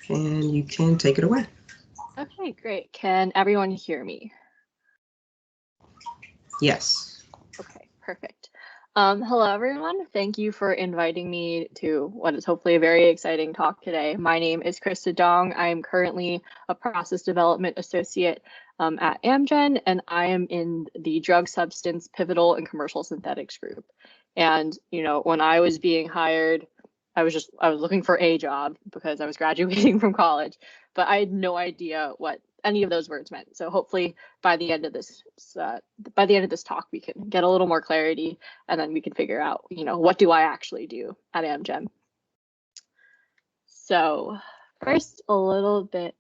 and you can take it away. Okay, great. Can everyone hear me? Yes. Okay, perfect. Hello, everyone. Thank you for inviting me to what is hopefully a very exciting talk today. My name is Krista Dong. I am currently a process development associate at Amgen, and I am in the drug substance, pivotal, and commercial synthetics group. And, you know, when I was being hired, I was looking for a job because I was graduating from college, but I had no idea what any of those words meant. So hopefully by the end of this talk, we can get a little more clarity, and then we can figure out, you know, what do I actually do at Amgen. So first, a little bit.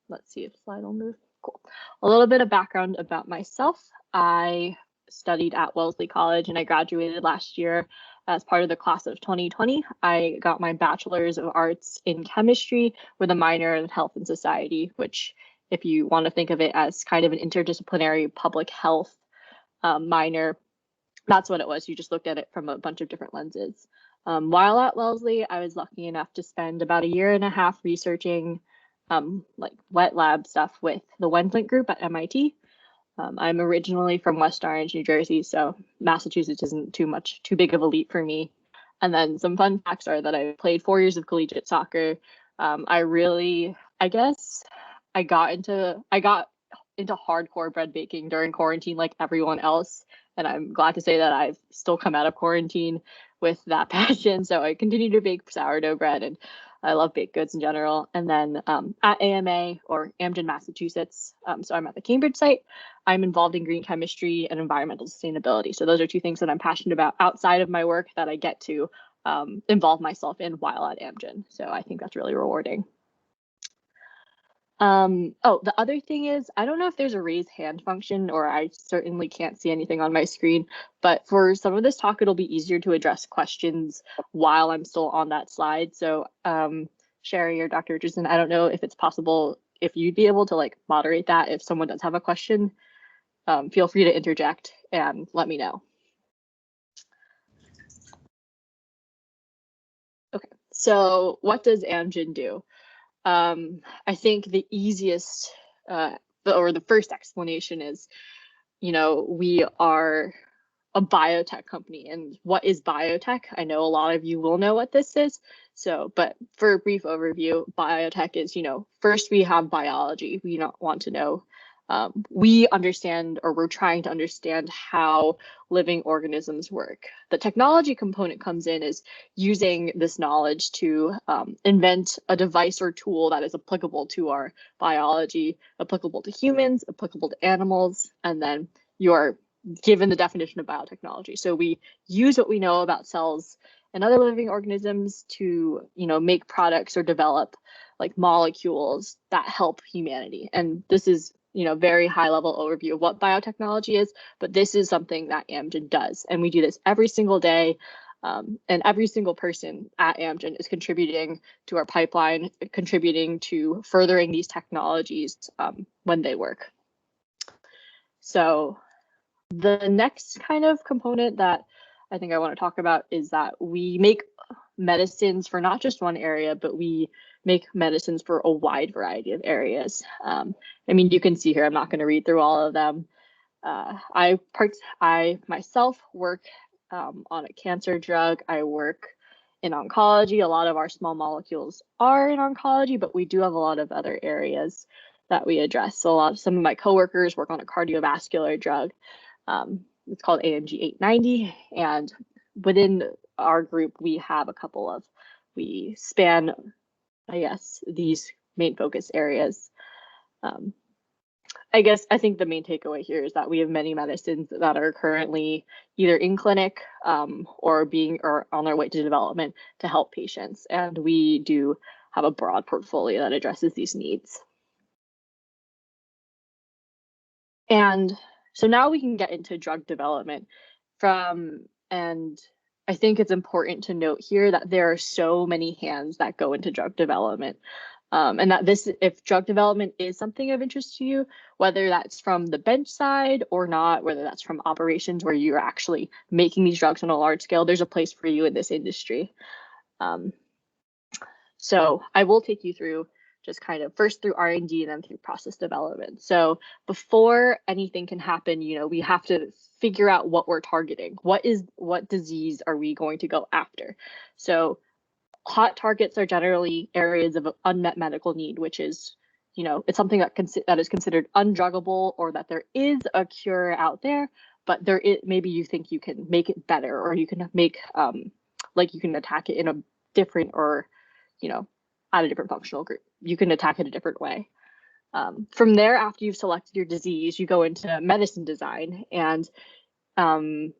Let's see if the slide will move. Cool. A little bit of background about myself. I studied at Wellesley College and I graduated last year as part of the class of 2020. I got my bachelor's of arts in chemistry with a minor in health and society, which, if you want to think of it as kind of an interdisciplinary public health minor, that's what it was. You just looked at it from a bunch of different lenses. While at Wellesley, I was lucky enough to spend about a year and a half researching like wet lab stuff with the Wendlandt group at MIT. I'm originally from West Orange, New Jersey, so Massachusetts isn't too big of a leap for me. And then some fun facts are that I played 4 years of collegiate soccer. I guess I got into hardcore bread baking during quarantine like everyone else. And I'm glad to say that I've still come out of quarantine with that passion. So I continue to bake sourdough bread, and I love baked goods in general. And then at AMA, or Amgen, Massachusetts, so I'm at the Cambridge site, I'm involved in green chemistry and environmental sustainability. So those are two things that I'm passionate about outside of my work that I get to involve myself in while at Amgen. So I think that's really rewarding. The other thing is, I don't know if there's a raise hand function, or I certainly can't see anything on my screen, but for some of this talk, it'll be easier to address questions while I'm still on that slide. So Sherry or Dr. Richardson, I don't know if it's possible, if you'd be able to like moderate that. If someone does have a question, feel free to interject and let me know. Okay, so what does Amgen do? I think the easiest or the first explanation is, you know, we are a biotech company. And what is biotech? I know a lot of you will know what this is. So, but for a brief overview, biotech is, you know, first we have biology. We don't want to know. We understand, or we're trying to understand, how living organisms work. The technology component comes in is using this knowledge to invent a device or tool that is applicable to our biology, applicable to humans, applicable to animals, and then you are given the definition of biotechnology. So we use what we know about cells and other living organisms to, you know, make products or develop like molecules that help humanity. And this is, you know, very high level overview of what biotechnology is, but this is something that Amgen does. And we do this every single day. And every single person at Amgen is contributing to our pipeline, contributing to furthering these technologies when they work. So the next kind of component that I think I want to talk about is that we make medicines for not just one area, but we make medicines for a wide variety of areas. I mean, you can see here, I'm not going to read through all of them. I myself work on a cancer drug. I work in oncology. A lot of our small molecules are in oncology, but we do have a lot of other areas that we address. So some of my coworkers work on a cardiovascular drug. It's called AMG 890, and within our group, we have we span, I guess, these main focus areas. I think the main takeaway here is that we have many medicines that are currently either in clinic or on their way to development to help patients, and we do have a broad portfolio that addresses these needs. And so now we can get into drug development and I think it's important to note here that there are so many hands that go into drug development. And that if drug development is something of interest to you, whether that's from the bench side or not, whether that's from operations where you're actually making these drugs on a large scale, there's a place for you in this industry. So I will take you through just kind of first through R&D and then through process development. So before anything can happen, we have to figure out what we're targeting. What disease are we going to go after? So hot targets are generally areas of unmet medical need, which is, it's something that is considered undruggable, or that there is a cure out there, but maybe you think you can make it better, or you can make you can attack it in a different, or at a different functional group. You can attack it a different way. From there, after you've selected your disease, you go into medicine design, and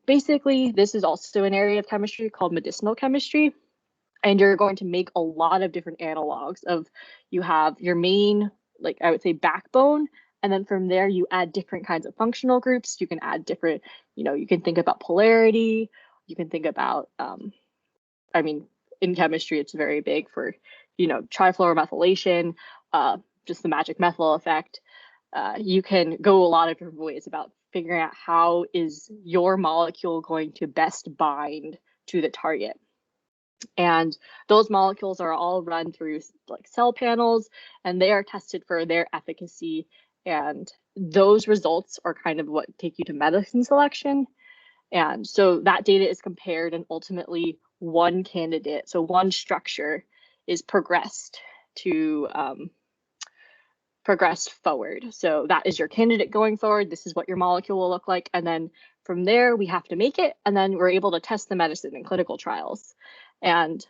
basically this is also an area of chemistry called medicinal chemistry. And you're going to make a lot of different analogs of, you have your main, I would say, backbone. And then from there, you add different kinds of functional groups. You can add different, you can think about polarity. You can think about, in chemistry, it's very big for, trifluoromethylation, just the magic methyl effect. You can go a lot of different ways about figuring out how is your molecule going to best bind to the target. And those molecules are all run through cell panels, and they are tested for their efficacy. And those results are kind of what take you to medicine selection. And so that data is compared, and ultimately one candidate, so one structure, is progressed forward. So that is your candidate going forward. This is what your molecule will look like. And then from there, we have to make it, and then we're able to test the medicine in clinical trials. And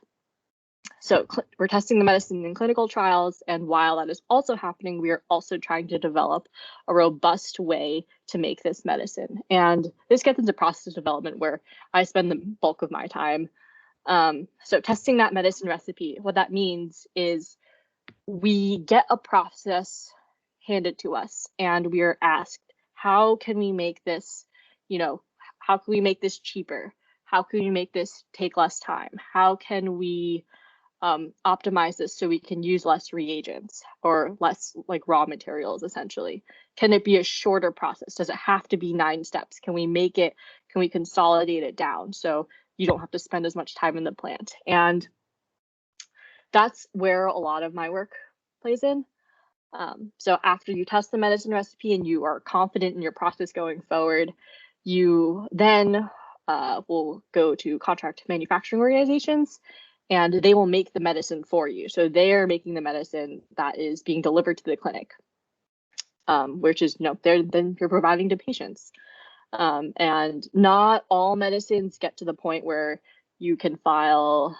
so we're testing the medicine in clinical trials, and while that is also happening, we are also trying to develop a robust way to make this medicine. And this gets into process development, where I spend the bulk of my time. So testing that medicine recipe, what that means is we get a process handed to us, and we are asked, how can we make this, how can we make this cheaper? How can we make this take less time? How can we optimize this so we can use less reagents, or less raw materials, essentially? Can it be a shorter process? Does it have to be 9 steps? Can we consolidate it down so you don't have to spend as much time in the plant? And that's where a lot of my work plays in. So after you test the medicine recipe and you are confident in your process going forward, you then will go to contract manufacturing organizations, and they will make the medicine for you. So they are making the medicine that is being delivered to the clinic, which is, then you're providing to patients. And not all medicines get to the point where you can file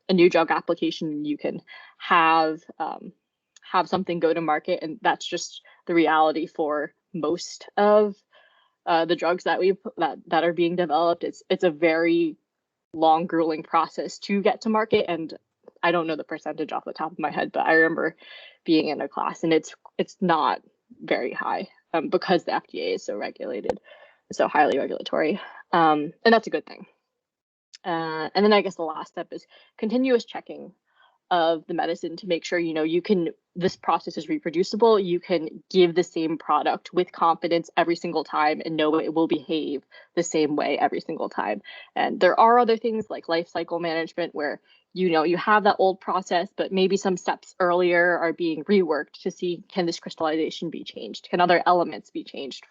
a new drug application, and you can have something go to market. And that's just the reality for most of the drugs that that are being developed. It's a very long, grueling process to get to market. And I don't know the percentage off the top of my head, but I remember being in a class, and it's not very high, because the FDA is so regulated, so highly regulatory. And that's a good thing. And then I guess the last step is continuous checking of the medicine to make sure, this process is reproducible. You can give the same product with confidence every single time and know it will behave the same way every single time. And there are other things like life cycle management, where you have that old process, but maybe some steps earlier are being reworked to see, can this crystallization be changed? Can other elements be changed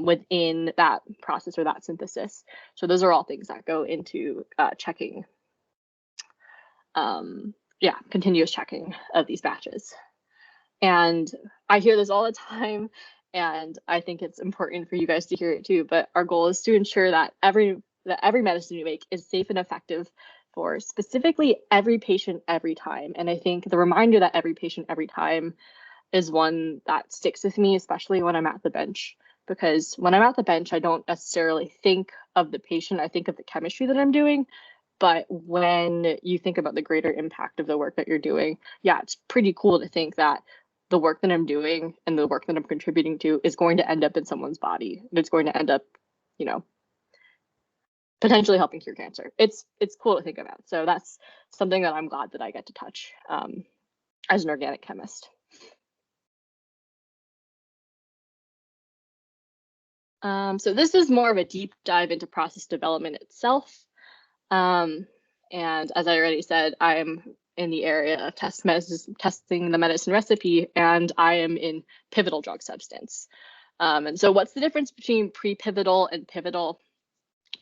within that process or that synthesis? So those are all things that go into checking, continuous checking of these batches. And I hear this all the time, and I think it's important for you guys to hear it too. But our goal is to ensure that every medicine we make is safe and effective for specifically every patient every time. And I think the reminder that every patient every time is one that sticks with me, especially when I'm at the bench. Because when I'm at the bench, I don't necessarily think of the patient, I think of the chemistry that I'm doing. But when you think about the greater impact of the work that you're doing, it's pretty cool to think that the work that I'm doing and the work that I'm contributing to is going to end up in someone's body. And it's going to end up, potentially helping cure cancer. It's cool to think about. So that's something that I'm glad that I get to touch as an organic chemist. So this is more of a deep dive into process development itself. And as I already said, I'm in the area of testing the medicine recipe, and I am in pivotal drug substance. And so what's the difference between pre-pivotal and pivotal?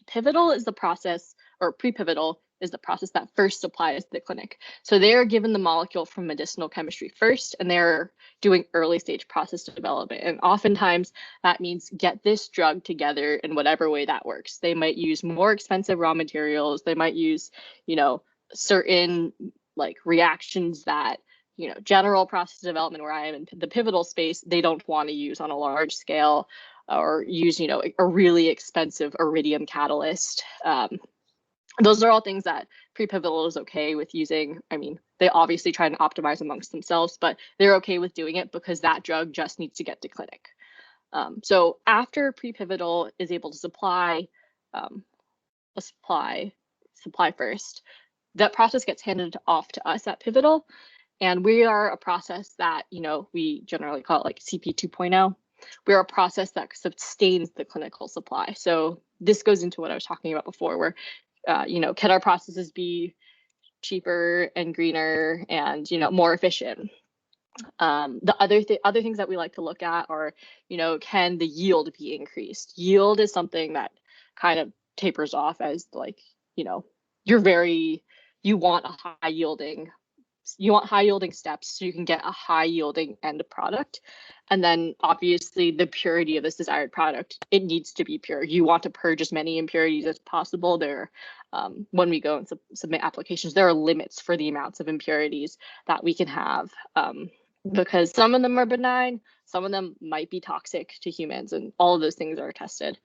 Pivotal is the process, or pre-pivotal is the process that first supplies the clinic. So they are given the molecule from medicinal chemistry first, and they're doing early stage process development. And oftentimes that means get this drug together in whatever way that works. They might use more expensive raw materials. They might use, certain like reactions that, general process development where I am in the pivotal space, they don't want to use on a large scale, or use, a really expensive iridium catalyst. Those are all things that pre-pivotal is okay with using. I mean, they obviously try and optimize amongst themselves, but they're okay with doing it because that drug just needs to get to clinic. So after pre-pivotal is able to supply first, that process gets handed off to us at pivotal. And we are a process that, we generally call it like CP 2.0. We're a process that sustains the clinical supply. So this goes into what I was talking about before, where, can our processes be cheaper and greener and, more efficient? The other things that we like to look at are, can the yield be increased? Yield is something that kind of tapers off as like, you want high yielding steps so you can get a high yielding end product. And then obviously the purity of this desired product, it needs to be pure. You want to purge as many impurities as possible. When we go and submit applications, there are limits for the amounts of impurities that we can have, because some of them are benign, some of them might be toxic to humans, and all of those things are tested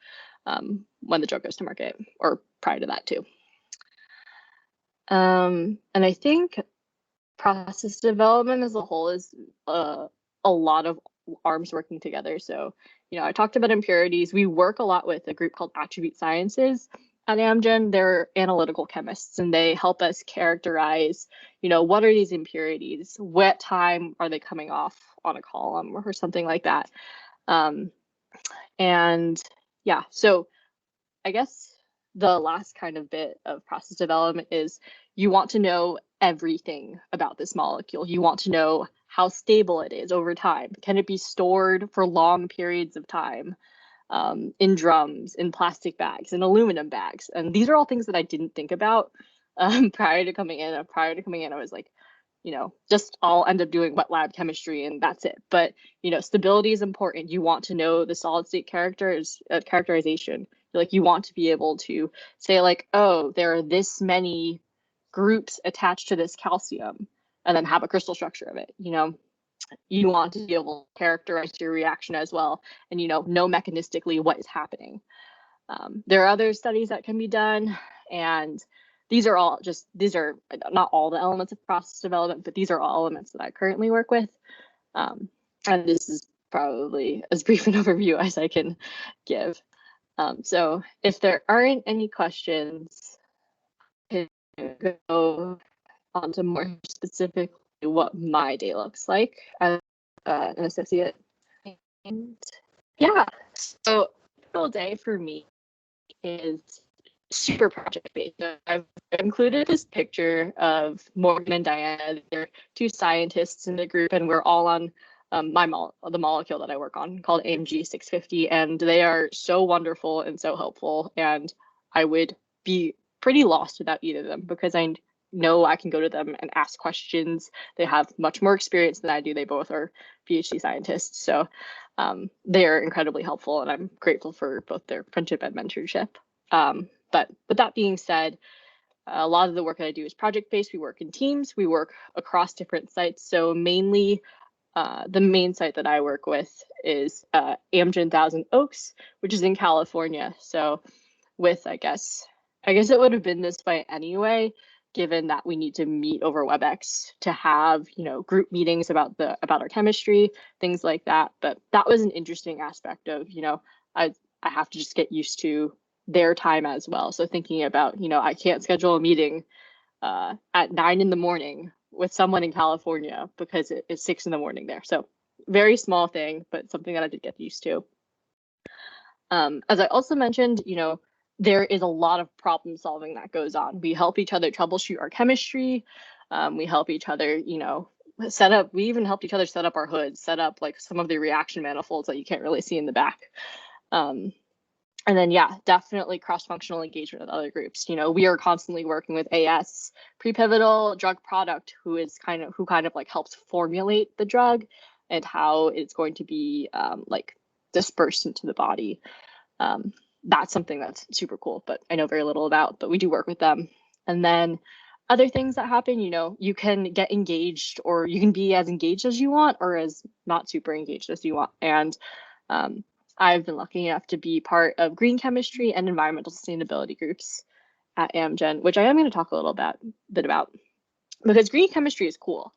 when the drug goes to market, or prior to that too. And I think process development as a whole is a lot of arms working together. So, I talked about impurities. We work a lot with a group called Attribute Sciences at Amgen. They're analytical chemists, and they help us characterize, what are these impurities? What time are they coming off on a column or something like that? And yeah, so I guess the last kind of bit of process development is you want to know everything about this molecule. You want to know how stable it is over time. Can it be stored for long periods of time in drums, in plastic bags, in aluminum bags? And these are all things that I didn't think about prior to coming in. I was like, just I'll end up doing wet lab chemistry and that's it. But, stability is important. You want to know the solid state characterization. Like you want to be able to say like, oh, there are this many groups attached to this calcium, and then have a crystal structure of it. You want to be able to characterize your reaction as well, and know mechanistically what is happening. There are other studies that can be done, and these are not all the elements of process development, but these are all elements that I currently work with. And this is probably as brief an overview as I can give. So if there aren't any questions, I can go on to more specifically what my day looks like as an associate. And yeah, so a typical day for me is super project-based. So I've included this picture of Morgan and Diana. They're two scientists in the group, and we're all on the molecule that I work on called AMG 650, and they are so wonderful and so helpful, and I would be pretty lost without either of them, because I know I can go to them and ask questions. They have much more experience than I do. They both are PhD scientists, so they're incredibly helpful, and I'm grateful for both their friendship and mentorship. But with that being said, a lot of the work that I do is project-based. We work in teams. We work across different sites. So mainly, the main site that I work with is Amgen Thousand Oaks, which is in California. So with, I guess it would have been this way anyway, given that we need to meet over WebEx to have, group meetings about our chemistry, things like that. But that was an interesting aspect of, I have to just get used to their time as well. So thinking about, I can't schedule a meeting at 9 a.m. with someone in California because it's 6 a.m. there. So very small thing, but something that I did get used to. As I also mentioned, there is a lot of problem solving that goes on. We help each other troubleshoot our chemistry. We help each other, we even helped each other set up our hoods, set up like some of the reaction manifolds that you can't really see in the back. And then, yeah, definitely cross-functional engagement with other groups. We are constantly working with AS, pre-pivotal drug product, who kind of like helps formulate the drug and how it's going to be like dispersed into the body. That's something that's super cool, but I know very little about, but we do work with them. And then other things that happen, you can get engaged, or you can be as engaged as you want or as not super engaged as you want. And I've been lucky enough to be part of green chemistry and environmental sustainability groups at Amgen, which I am going to talk a little bit about, because green chemistry is cool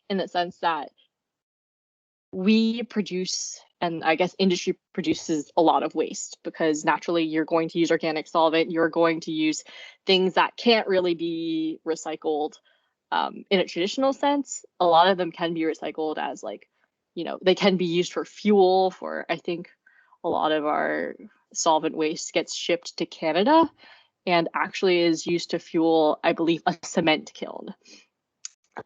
in the sense that we produce, and I guess industry produces, a lot of waste, because naturally you're going to use organic solvent, you're going to use things that can't really be recycled in a traditional sense. A lot of them can be recycled as they can be used for fuel. For, I think a lot of our solvent waste gets shipped to Canada and actually is used to fuel, I believe, a cement kiln.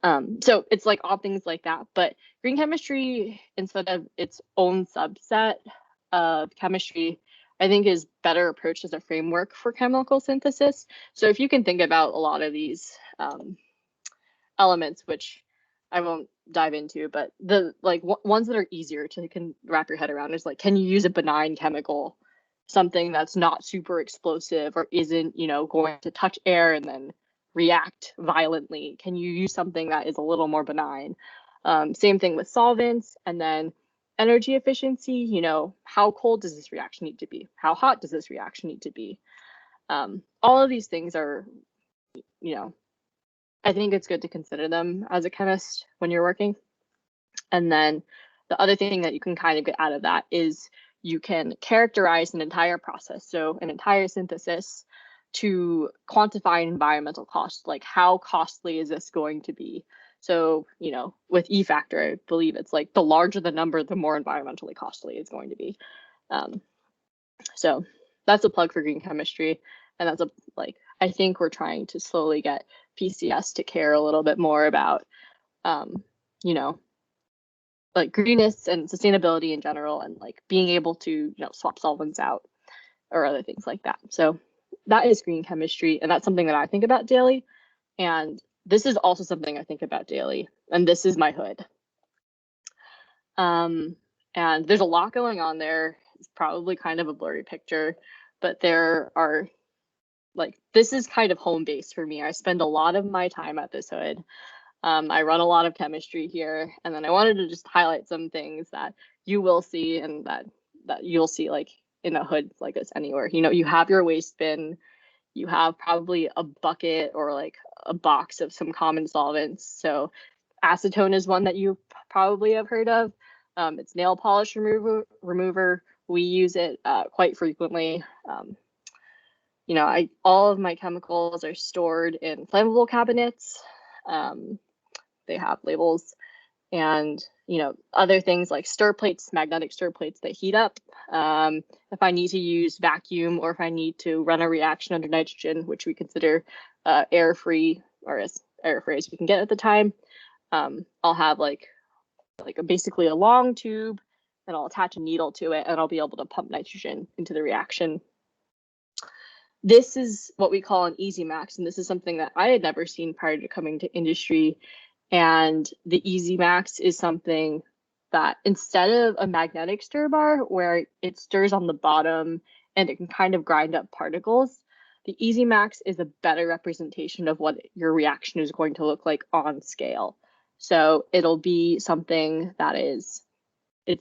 So it's like all things like that. But green chemistry, instead of its own subset of chemistry, I think is better approached as a framework for chemical synthesis. So if you can think about a lot of these elements, which I won't dive into, but the ones that are easier to wrap your head around is like, can you use a benign chemical, something that's not super explosive or isn't, going to touch air and then react violently? Can you use something that is a little more benign? Same thing with solvents. And then energy efficiency, how cold does this reaction need to be? How hot does this reaction need to be? All of these things are, I think it's good to consider them as a chemist when you're working. And then the other thing that you can kind of get out of that is you can characterize an entire process, so an entire synthesis, to quantify environmental cost, like how costly is this going to be? So, with E factor, I believe it's like the larger the number, the more environmentally costly it's going to be. So that's a plug for green chemistry. And that's I think we're trying to slowly get PCS to care a little bit more about, like greenness and sustainability in general, and like being able to, swap solvents out or other things like that. So that is green chemistry, and that's something that I think about daily. And this is also something I think about daily, and this is my hood. And there's a lot going on there. It's probably kind of a blurry picture, but there are, this is kind of home base for me. I spend a lot of my time at this hood. I run a lot of chemistry here, and then I wanted to just highlight some things that you will see, and that you'll see in a hood like this anywhere. You have your waste bin, you have probably a bucket or a box of some common solvents. So acetone is one that you probably have heard of. It's nail polish remover. We use it quite frequently. All of my chemicals are stored in flammable cabinets. They have labels, and other things like stir plates, magnetic stir plates that heat up. If I need to use vacuum, or if I need to run a reaction under nitrogen, which we consider air-free, or as air-free as we can get at the time, I'll have basically a long tube, and I'll attach a needle to it, and I'll be able to pump nitrogen into the reaction. This is what we call an Easy Max, and this is something that I had never seen prior to coming to industry. And the Easy Max is something that, instead of a magnetic stir bar where it stirs on the bottom and it can kind of grind up particles, the Easy Max is a better representation of what your reaction is going to look like on scale. So it'll be something that it's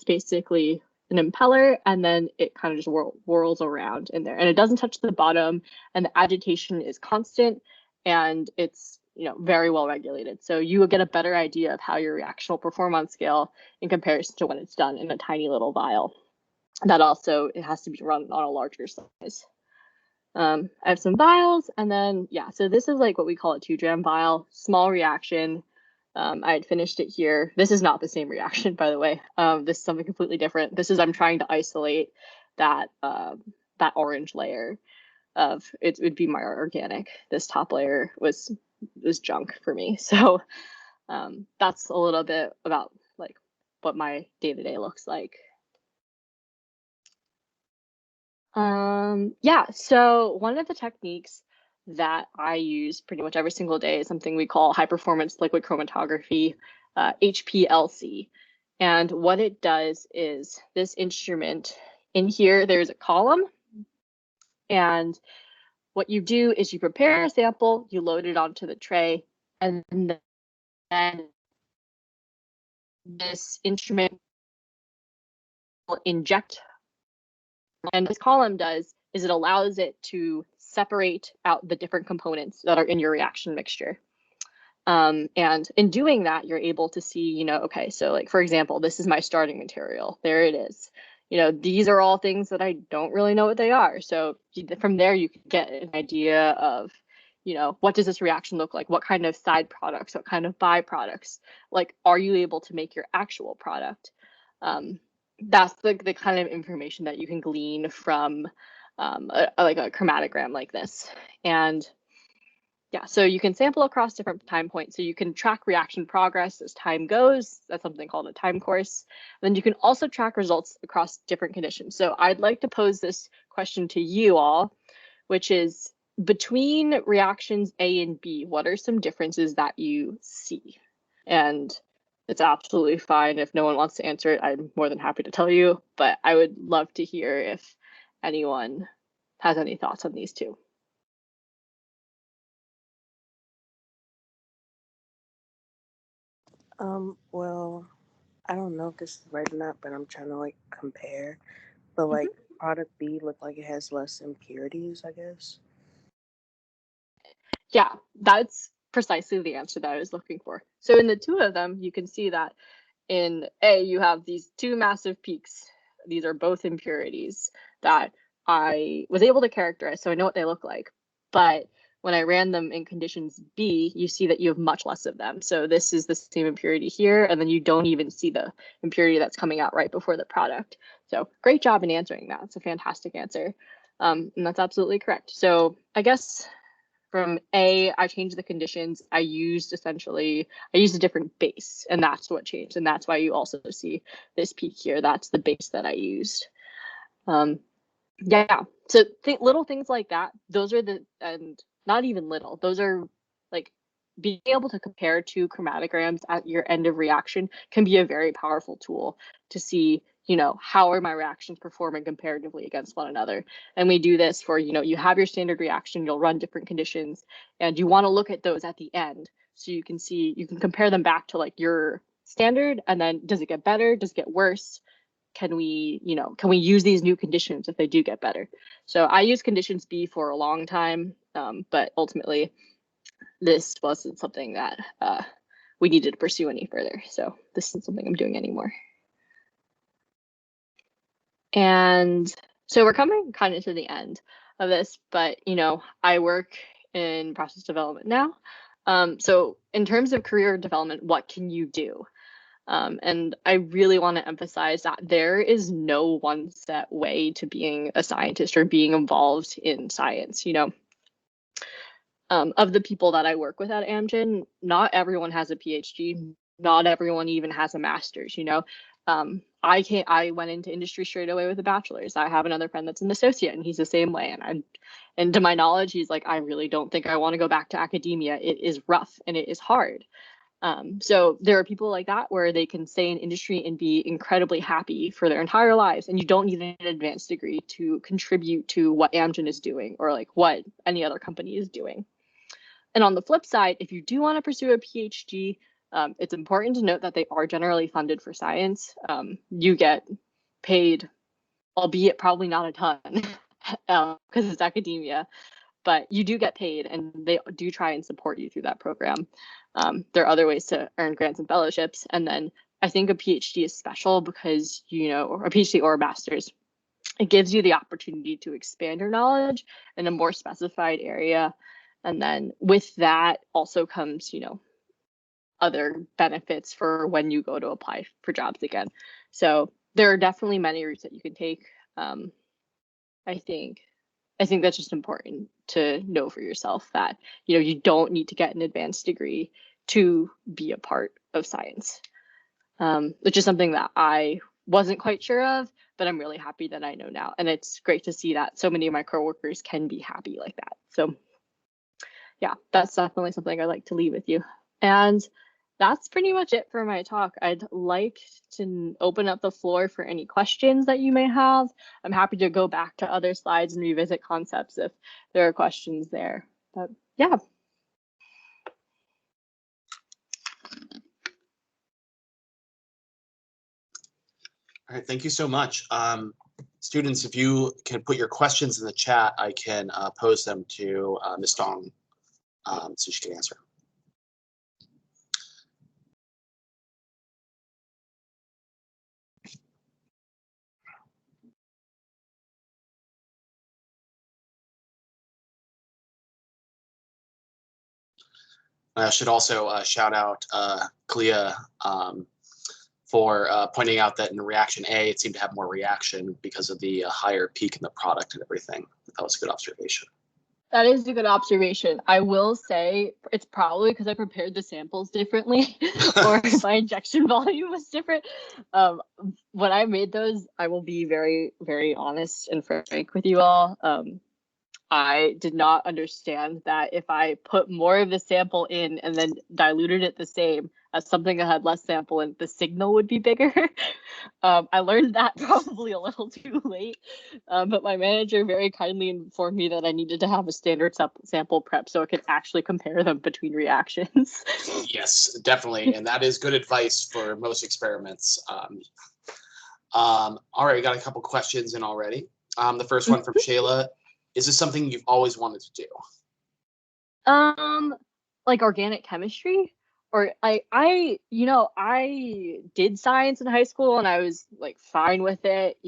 basically an impeller, and then it kind of just whirls around in there, and it doesn't touch the bottom, and the agitation is constant, and it's very well regulated. So you will get a better idea of how your reaction will perform on scale in comparison to when it's done in a tiny little vial. That also, it has to be run on a larger size. I have some vials, and then so this is what we call a 2-gram vial, small reaction. I had finished it here. This is not the same reaction, by the way. This is something completely different. This is, I'm trying to isolate that orange layer. of it would be my organic. This top layer was junk for me. So that's a little bit about like what my day-to-day looks like. Yeah, so one of the techniques that I use pretty much every single day is something we call high performance liquid chromatography, HPLC. And what it does is this instrument in here, there's a column, and what you do is you prepare a sample, you load it onto the tray, and then this instrument will inject. And this column does is it allows it to separate out the different components that are in your reaction mixture. And in doing that, you're able to see, you know, okay, so like, for example, this is my starting material. There it is. You know, these are all things that I don't really know what they are. So from there, you can get an idea of, you know, what does this reaction look like? What kind of side products? What kind of byproducts? Like, are you able to make your actual product? That's the kind of information that you can glean from like a chromatogram like this. And yeah, so you can sample across different time points. So you can track reaction progress as time goes. That's something called a time course. Then you can also track results across different conditions. So I'd like to pose this question to you all, which is between reactions A and B, what are some differences that you see? And it's absolutely fine if no one wants to answer it. I'm more than happy to tell you, but I would love to hear if anyone has any thoughts on these two. Well, I don't know if this is right or not, but I'm trying to like compare. But like product B looked like it has less impurities, I guess. Yeah, that's precisely the answer that I was looking for. So in the two of them, you can see that in A, you have these two massive peaks. These are both impurities that I was able to characterize, so I know what they look like. But when I ran them in conditions B, you see that you have much less of them. So this is the same impurity here, and then you don't even see the impurity that's coming out right before the product. So great job in answering that. It's a fantastic answer. And that's absolutely correct. So I guess from A, I changed the conditions. I used a different base, and that's what changed. And that's why you also see this peak here. That's the base that I used. Yeah, so little things like that, those are and not even little, those are like being able to compare two chromatograms at your end of reaction can be a very powerful tool to see, you know, how are my reactions performing comparatively against one another. And we do this for, you know, you have your standard reaction, you'll run different conditions, and you want to look at those at the end so you can see, you can compare them back to like your standard, and then does it get better, does it get worse? Can we use these new conditions if they do get better? So I used conditions B for a long time, but ultimately this wasn't something that we needed to pursue any further. So this isn't something I'm doing anymore. And so we're coming kind of to the end of this, but you know, I work in process development now. So in terms of career development, what can you do? And I really want to emphasize that there is no one set way to being a scientist or being involved in science. You know, of the people that I work with at Amgen, not everyone has a PhD. Not everyone even has a master's. You know, I went into industry straight away with a bachelor's. I have another friend that's an associate, and he's the same way. And to my knowledge, he's like, I really don't think I want to go back to academia. It is rough and it is hard. So there are people like that where they can stay in industry and be incredibly happy for their entire lives, and you don't need an advanced degree to contribute to what Amgen is doing or like what any other company is doing. And on the flip side, if you do want to pursue a PhD, it's important to note that they are generally funded for science. You get paid, albeit probably not a ton, because it's academia, but you do get paid, and they do try and support you through that program. There are other ways to earn grants and fellowships. And then I think a PhD is special because, you know, or a PhD or a master's, it gives you the opportunity to expand your knowledge in a more specified area. And then with that also comes, you know, other benefits for when you go to apply for jobs again. So there are definitely many routes that you can take. I think I think that's just important to know for yourself that, you don't need to get an advanced degree to be a part of science, which is something that I wasn't quite sure of, but I'm really happy that I know now. And it's great to see that so many of my coworkers can be happy like that. So yeah, that's definitely something I'd like to leave with you. And that's pretty much it for my talk. I'd like to open up the floor for any questions that you may have. I'm happy to go back to other slides and revisit concepts if there are questions there. But yeah. All right, thank you so much. Students, if you can put your questions in the chat, I can pose them to Ms. Dong so she can answer. I should also shout out Clea for pointing out that in reaction A, it seemed to have more reaction because of the higher peak in the product and everything. That was a good observation. That is a good observation. I will say it's probably because I prepared the samples differently or my injection volume was different. When I made those, I will be very, very honest and frank with you all. I did not understand that if I put more of the sample in and then diluted it the same as something that had less sample in, the signal would be bigger. I learned that probably a little too late, but my manager very kindly informed me that I needed to have a standard sample prep so I could actually compare them between reactions. Yes, definitely, and that is good advice for most experiments. All right, we got a couple questions in already. The first one from Shayla. Is this something you've always wanted to do? Like organic chemistry, or I did science in high school and I was like fine with it.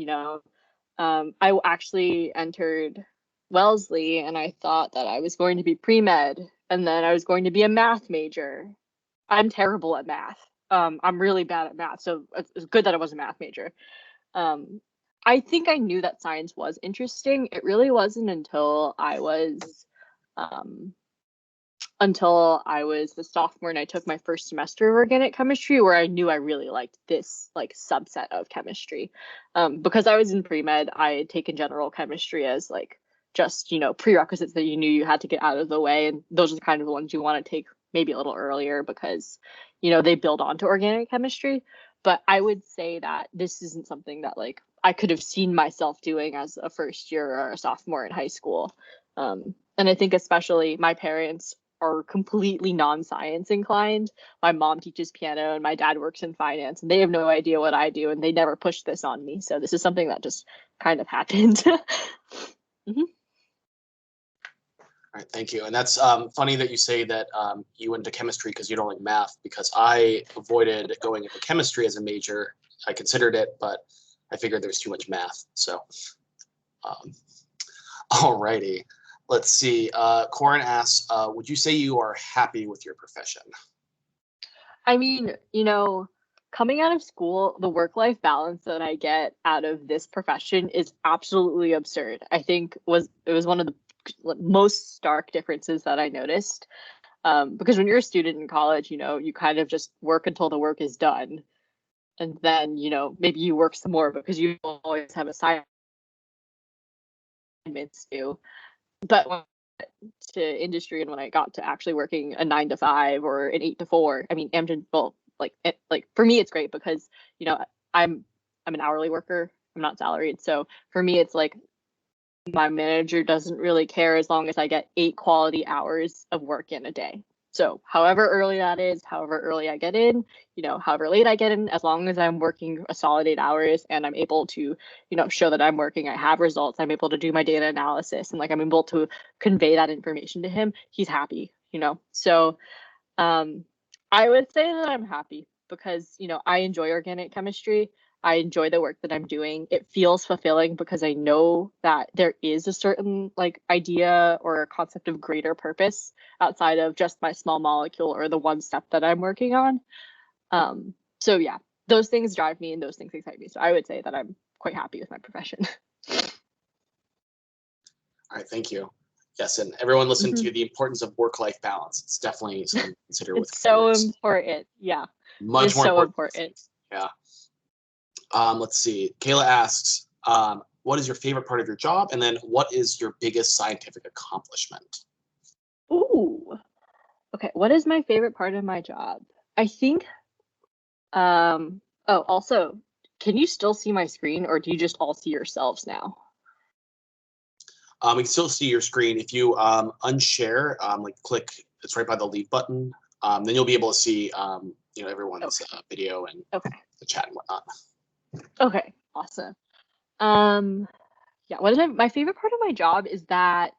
I actually entered Wellesley and I thought that I was going to be pre-med and then I was going to be a math major. I'm terrible at math. I'm really bad at math, so it's good that I was a math major. I think I knew that science was interesting. It really wasn't until I was a sophomore and I took my first semester of organic chemistry where I knew I really liked this like subset of chemistry. Because I was in pre-med, I had taken general chemistry as like just, prerequisites that you knew you had to get out of the way. And those are the kind of ones you want to take maybe a little earlier because, they build onto organic chemistry. But I would say that this isn't something that like I could have seen myself doing as a first year or a sophomore in high school. And I think especially my parents are completely non-science inclined. My mom teaches piano and my dad works in finance and they have no idea what I do and they never pushed this on me. So this is something that just kind of happened. Mm-hmm. All right, thank you. And that's funny that you say that you went into chemistry because you don't like math, because I avoided going into chemistry as a major. I considered it, but I figured there's too much math. So, all righty. Let's see. Corin asks, would you say you are happy with your profession? I mean, coming out of school, the work-life balance that I get out of this profession is absolutely absurd. I think it was one of the most stark differences that I noticed. Because when you're a student in college, you kind of just work until the work is done. And then, maybe you work some more because you always have assignments due. But when I got to industry and when I got to actually working a 9 to 5 or an 8 to 4, I mean, Amgen, well, like for me, it's great because, I'm an hourly worker. I'm not salaried. So for me, it's like my manager doesn't really care as long as I get 8 quality hours of work in a day. So however early that is, however early I get in, however late I get in, as long as I'm working a solid 8 hours and I'm able to, show that I'm working, I have results, I'm able to do my data analysis and like I'm able to convey that information to him, he's happy, So I would say that I'm happy because, I enjoy organic chemistry. I enjoy the work that I'm doing. It feels fulfilling because I know that there is a certain like idea or a concept of greater purpose outside of just my small molecule or the one step that I'm working on. So yeah, those things drive me and those things excite me. So I would say that I'm quite happy with my profession. All right, thank you. Yes, and everyone listen Mhm. to the importance of work-life balance. It's definitely something to consider with It's so careers. important. Yeah, Much it's more so important. Yeah. Let's see. Kayla asks, what is your favorite part of your job? And then what is your biggest scientific accomplishment? Ooh. Okay, what is my favorite part of my job? I think, oh, also, can you still see my screen or do you just all see yourselves now? We can still see your screen. If you unshare, like click, it's right by the leave button, then you'll be able to see, everyone's video and the chat and whatnot. Okay, awesome. Yeah, what is my favorite part of my job is that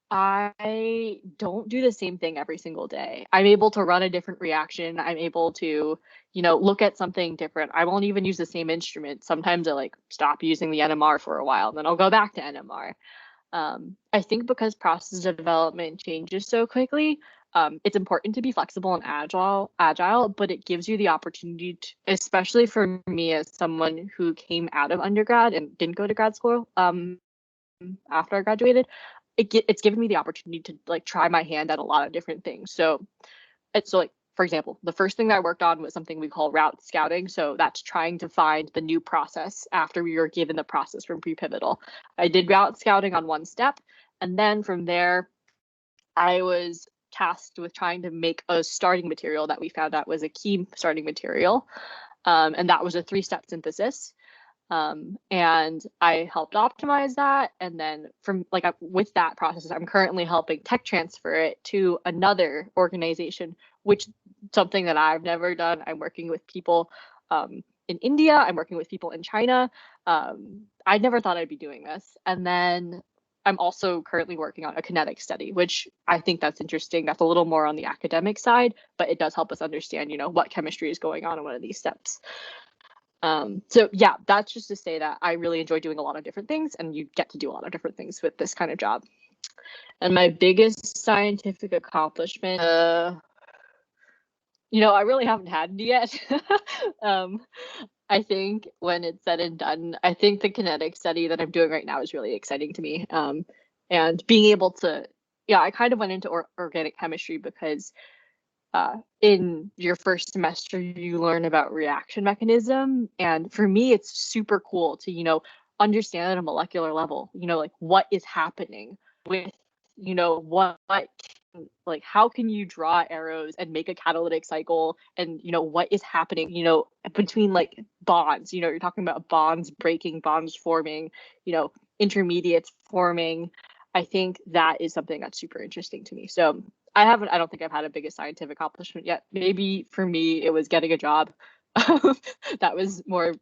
I don't do the same thing every single day. I'm able to run a different reaction. I'm able to, look at something different. I won't even use the same instrument. Sometimes I like stop using the NMR for a while, then I'll go back to NMR. I think because process development changes so quickly, it's important to be flexible and agile, but it gives you the opportunity to, especially for me as someone who came out of undergrad and didn't go to grad school, after I graduated, it's given me the opportunity to like try my hand at a lot of different things. So like, for example, the first thing that I worked on was something we call route scouting. So that's trying to find the new process after we were given the process from pre-pivotal. I did route scouting on one step, and then from there, I was tasked with trying to make a starting material that we found out was a key starting material, and that was a 3-step synthesis. And I helped optimize that. And then with that process, I'm currently helping tech transfer it to another organization, which something that I've never done. I'm working with people in India. I'm working with people in China. I never thought I'd be doing this. And then I'm also currently working on a kinetic study, which I think that's interesting. That's a little more on the academic side, but it does help us understand, what chemistry is going on in one of these steps. So yeah, that's just to say that I really enjoy doing a lot of different things, and you get to do a lot of different things with this kind of job. And my biggest scientific accomplishment, I really haven't had any yet. I think when it's said and done, I think the kinetic study that I'm doing right now is really exciting to me. And being able to, I kind of went into organic chemistry because in your first semester, you learn about reaction mechanism. And for me, it's super cool to, understand at a molecular level, like what is happening with, like how can you draw arrows and make a catalytic cycle, and, what is happening, between like bonds, you're talking about bonds breaking, bonds forming, intermediates forming. I think that is something that's super interesting to me. So I don't think I've had a biggest scientific accomplishment yet. Maybe for me, it was getting a job. That was more,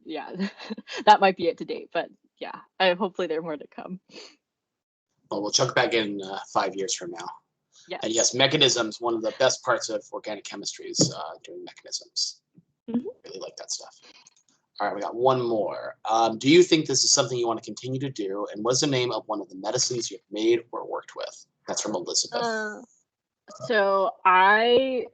that might be it to date. But yeah, hopefully there are more to come. Well, we'll check back in 5 years from now. Yes. And yes, mechanisms, one of the best parts of organic chemistry is doing mechanisms. Mm-hmm. Really like that stuff. All right, we got one more. Do you think this is something you want to continue to do? And what's the name of one of the medicines you've made or worked with? That's from Elizabeth. So they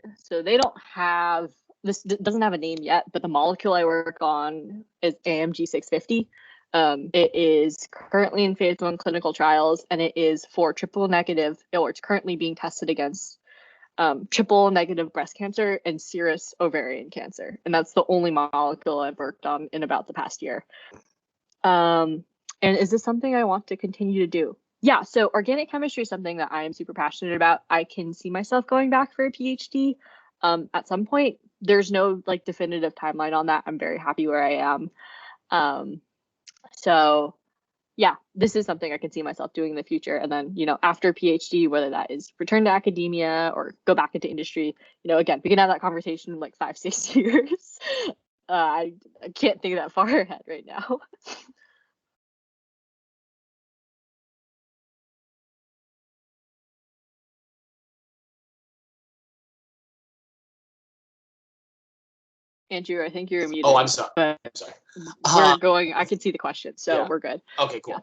don't have, this doesn't have a name yet, but the molecule I work on is AMG 650. It is currently in phase 1 clinical trials, and it is for triple negative, or it's currently being tested against triple negative breast cancer and serous ovarian cancer. And that's the only molecule I've worked on in about the past year. And is this something I want to continue to do? Yeah, so organic chemistry is something that I am super passionate about. I can see myself going back for a PhD at some point. There's no like definitive timeline on that. I'm very happy where I am. So yeah, this is something I can see myself doing in the future. And then, after PhD, whether that is return to academia or go back into industry, again, we can have that conversation in like 5-6 years. I can't think that far ahead right now. Andrew, I think you're muted. Oh, I'm sorry. But I'm sorry. I can see the question, so we're good. Okay, cool.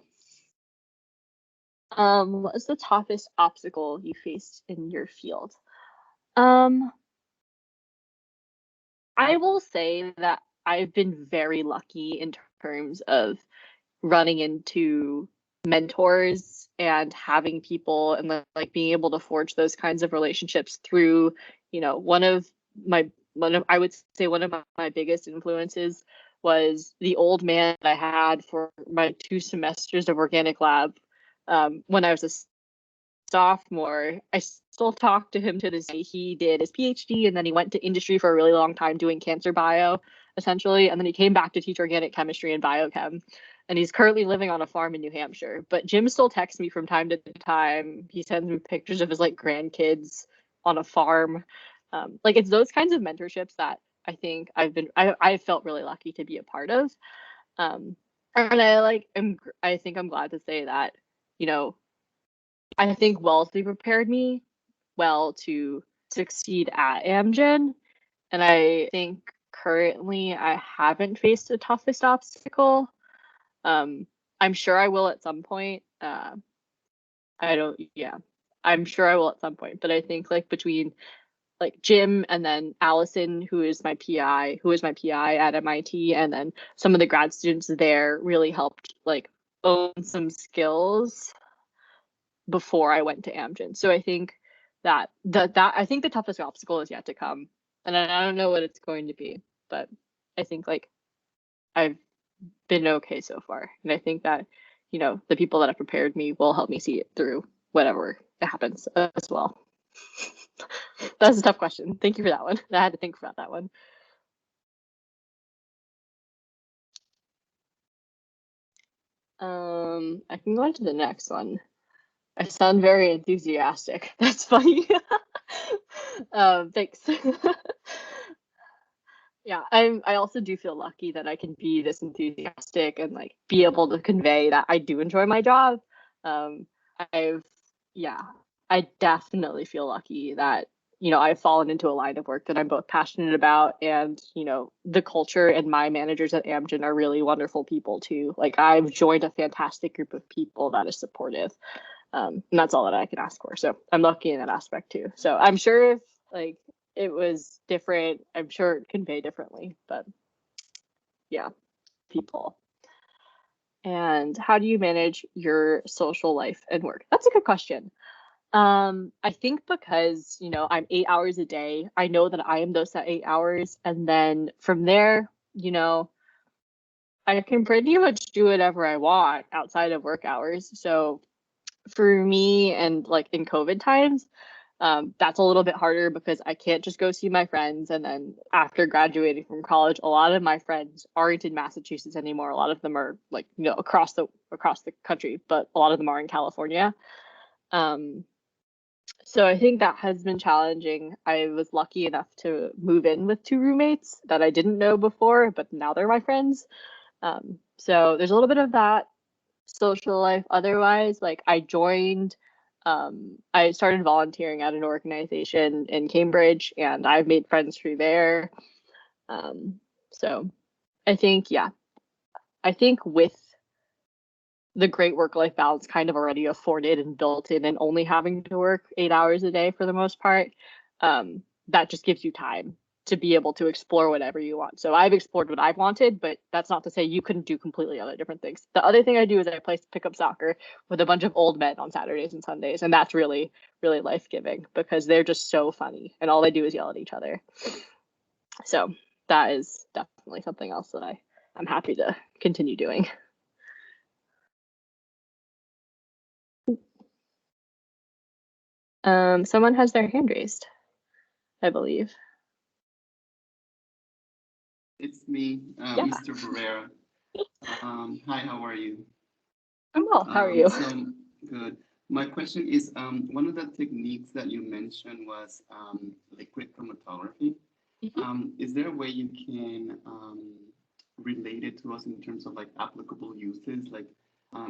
Yeah. What is the toughest obstacle you faced in your field? I will say that I've been very lucky in terms of running into mentors and having people and like being able to forge those kinds of relationships through, you know, one of I would say one of my biggest influences was the old man that I had for my 2 semesters of organic lab when I was a sophomore. I still talk to him to this day. He did his PhD and then he went to industry for a really long time doing cancer bio, essentially. And then he came back to teach organic chemistry and biochem. And he's currently living on a farm in New Hampshire. But Jim still texts me from time to time. He sends me pictures of his like grandkids on a farm. Like it's those kinds of mentorships that I think I felt really lucky to be a part of. And I think I'm glad to say that, you know, I think Wellesley prepared me well to succeed at Amgen. And I think currently I haven't faced the toughest obstacle. I'm sure I will at some point. I'm sure I will at some point. But I think like between like Jim and then Allison, who is my PI at MIT, and then some of the grad students there really helped like own some skills before I went to Amgen. So I think that I think the toughest obstacle is yet to come. And I don't know what it's going to be, but I think like I've been okay so far. And I think that, you know, the people that have prepared me will help me see it through whatever happens as well. That's a tough question. Thank you for that one. I had to think about that one. I can go on to the next one. I sound very enthusiastic. That's funny. Thanks. Yeah, I also do feel lucky that I can be this enthusiastic and like be able to convey that I do enjoy my job. I definitely feel lucky that, you know, I've fallen into a line of work that I'm both passionate about, and, you know, the culture and my managers at Amgen are really wonderful people too. Like I've joined a fantastic group of people that is supportive. And that's all that I can ask for. So I'm lucky in that aspect too. So I'm sure if like it was different, I'm sure it'd convey differently, but yeah, people. And how do you manage your social life and work? That's a good question. I think because, you know, I'm 8 hours a day, I know that I am those 8 hours. And then from there, you know, I can pretty much do whatever I want outside of work hours. So for me, and like in COVID times, that's a little bit harder because I can't just go see my friends. And then after graduating from college, a lot of my friends aren't in Massachusetts anymore. A lot of them are like, you know, across the country, but a lot of them are in California. So I think that has been challenging. I was lucky enough to move in with 2 roommates that I didn't know before, but now they're my friends. So there's a little bit of that social life. Otherwise, like I started volunteering at an organization in Cambridge, and I've made friends through there. So I think with the great work-life balance kind of already afforded and built in, and only having to work 8 hours a day for the most part, that just gives you time to be able to explore whatever you want. So I've explored what I've wanted, but that's not to say you couldn't do completely other different things. The other thing I do is I play pickup soccer with a bunch of old men on Saturdays and Sundays, and that's really, really life-giving because they're just so funny, and all they do is yell at each other. So that is definitely something else that I'm happy to continue doing. Someone has their hand raised, I believe. It's me, Yeah. Mr. Barrera. Hi, how are you? I'm well. How are you? So good. My question is, one of the techniques that you mentioned was liquid chromatography. Is there a way you can relate it to us in terms of like applicable uses, like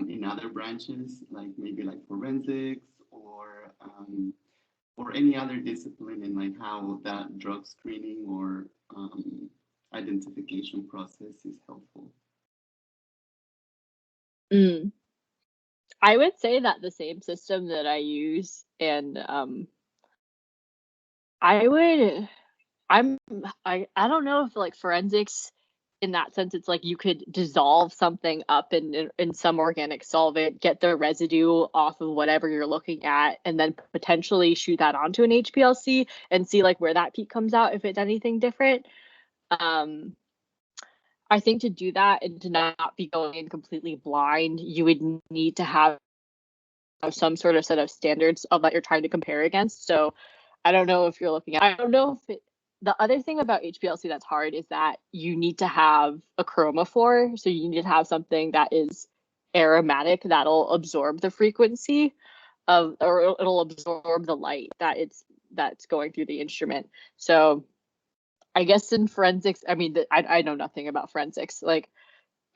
in other branches, like maybe like forensics or any other discipline, and like how that drug screening or identification process is helpful? I would say that the same system that I use, and I don't know if like forensics in that sense, it's like you could dissolve something up in some organic solvent, get the residue off of whatever you're looking at, and then potentially shoot that onto an HPLC and see like where that peak comes out if it's anything different. I think to do that and to not be going in completely blind, you would need to have some sort of set of standards of that you're trying to compare against. So I don't know if you're looking at, I don't know if the other thing about HPLC that's hard is that you need to have a chromophore. So you need to have something that is aromatic that'll absorb the frequency of, or it'll absorb the light that's going through the instrument. So I guess in forensics, I mean, I know nothing about forensics. Like,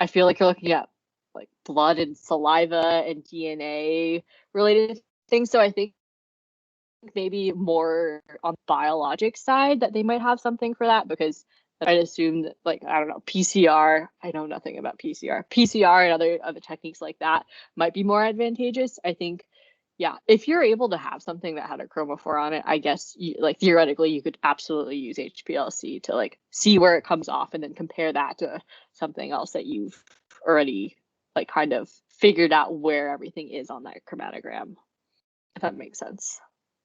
I feel like you're looking at like blood and saliva and DNA related things. So I think maybe more on the biologic side that they might have something for that, because I'd assume that, like, I don't know, PCR, I know nothing about PCR and other techniques like that might be more advantageous. I think, yeah, if you're able to have something that had a chromophore on it, I guess like theoretically you could absolutely use HPLC to like see where it comes off and then compare that to something else that you've already like kind of figured out where everything is on that chromatogram, if that makes sense.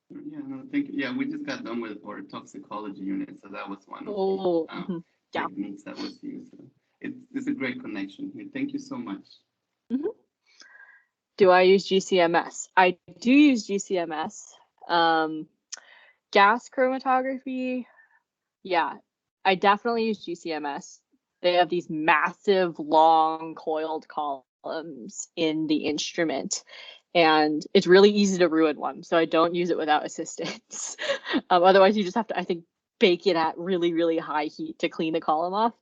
Yeah, no, thank you. Yeah, we just got done with our toxicology unit, so that was one of the Yeah. techniques that was used. So it's a great connection here. Thank you so much. Mm-hmm. Do I use GCMS? I do use GCMS. Gas chromatography, yeah, I definitely use GCMS. They have these massive, long, coiled columns in the instrument, and it's really easy to ruin one. So I don't use it without assistance. Otherwise, you just have to, I think, bake it at really, really high heat to clean the column off.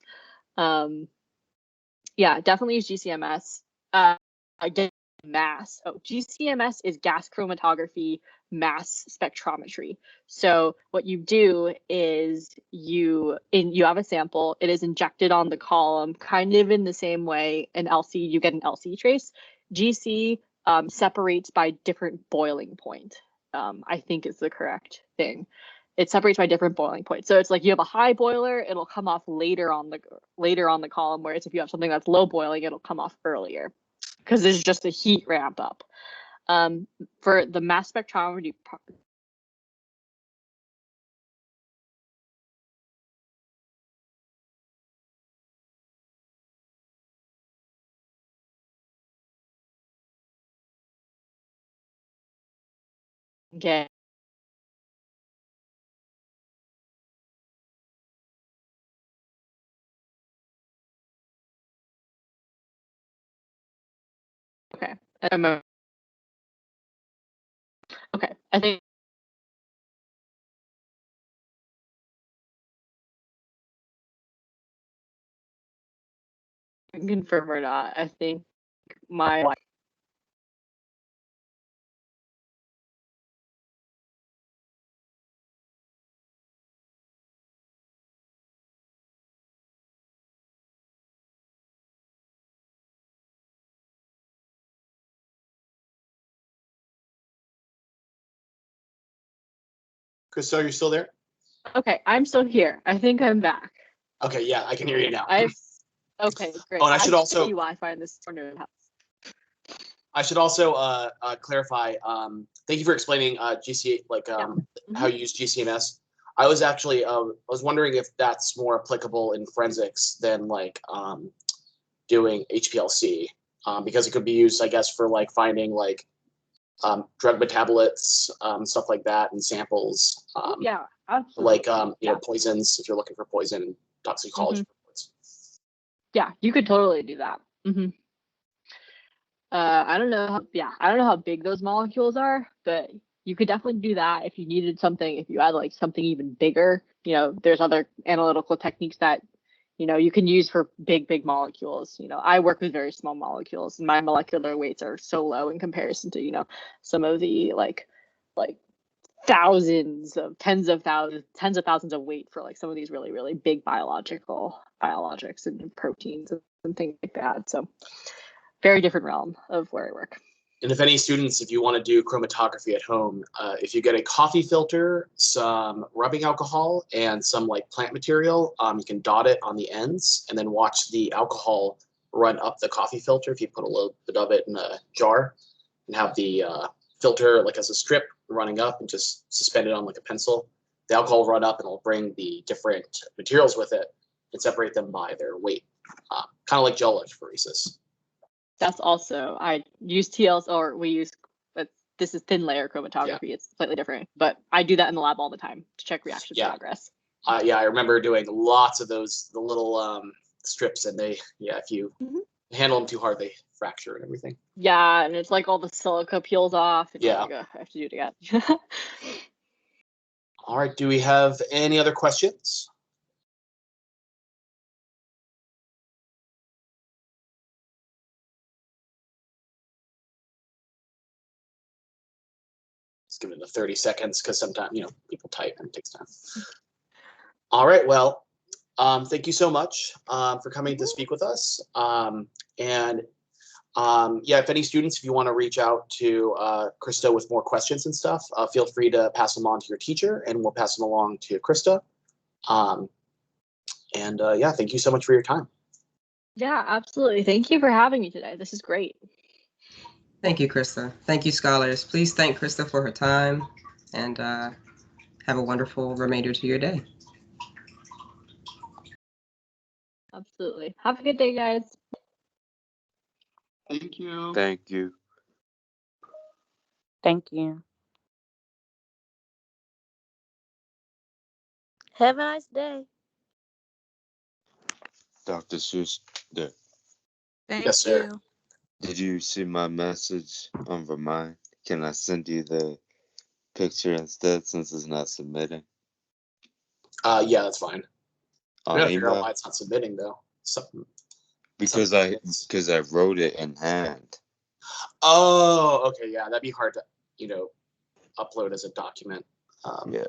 Yeah, definitely use GCMS. Again, mass. Oh, GCMS is gas chromatography mass spectrometry. So what you do is you have a sample, it is injected on the column, kind of in the same way an LC, you get an LC trace. GC separates by different boiling point. I think is the correct thing. It separates by different boiling points. So it's like you have a high boiler, it'll come off later on the column, whereas if you have something that's low boiling, it'll come off earlier because there's just a heat ramp up. For the mass spectrometry, get okay. Okay, I think I can confirm or not. I think my Krista, are you still there? okay, I'm still here. I think I'm back. Okay, yeah, I can hear you now. Okay, great. Oh, and I should also Wi-Fi in this corner of the house. I should also clarify. Thank you for explaining GC how you use GCMS. I was actually I was wondering if that's more applicable in forensics than like doing HPLC, because it could be used, I guess, for like finding like drug metabolites, stuff like that, and samples. Yeah, absolutely. Like you know, poisons if you're looking for poison toxicology reports. Yeah, you could totally do that. I don't know how big those molecules are, but you could definitely do that if you needed something, if you had like something even bigger. You know, there's other analytical techniques that, you know, you can use for big molecules. You know, I work with very small molecules and my molecular weights are so low in comparison to, you know, some of the like tens of thousands of weight for like some of these really, really big biologics and proteins and things like that. So very different realm of where I work. And if any students, if you want to do chromatography at home, if you get a coffee filter, some rubbing alcohol, and some like plant material, you can dot it on the ends and then watch the alcohol run up the coffee filter. If you put a little bit of it in a jar and have the filter like as a strip running up and just suspend it on like a pencil, the alcohol will run up and it'll bring the different materials with it and separate them by their weight, kind of like gel electrophoresis. That's also, I use TLC, or we use, but this is thin layer chromatography. Yeah. It's slightly different, but I do that in the lab all the time to check reaction Yeah. progress. Yeah, I remember doing lots of those, the little strips, and they, yeah, if you handle them too hard, they fracture and everything. Yeah, and it's like all the silica peels off. And Yeah. Like, I have to do it again. All right, do we have any other questions? Let's give it the 30 seconds because sometimes, you know, people type and it takes time. All right, well, thank you so much for coming to speak with us. Yeah, if any students, if you want to reach out to Krista with more questions and stuff, feel free to pass them on to your teacher and we'll pass them along to Krista. Yeah, thank you so much for your time. Yeah, absolutely. Thank you for having me today. This is great. Thank you, Krista. Thank you, scholars. Please thank Krista for her time and have a wonderful remainder to your day. Absolutely. Have a good day, guys. Thank you. Thank you. Thank you. Have a nice day. Dr. Seuss, Thank Yes, sir. you. did you see my message on Remind? Can I send you the picture instead since it's not submitting? Yeah, that's fine. I On gotta figure out email? why it's not submitting though. Because I wrote it in hand. Oh, okay, yeah, that'd be hard to, you know, upload as a document. Yeah.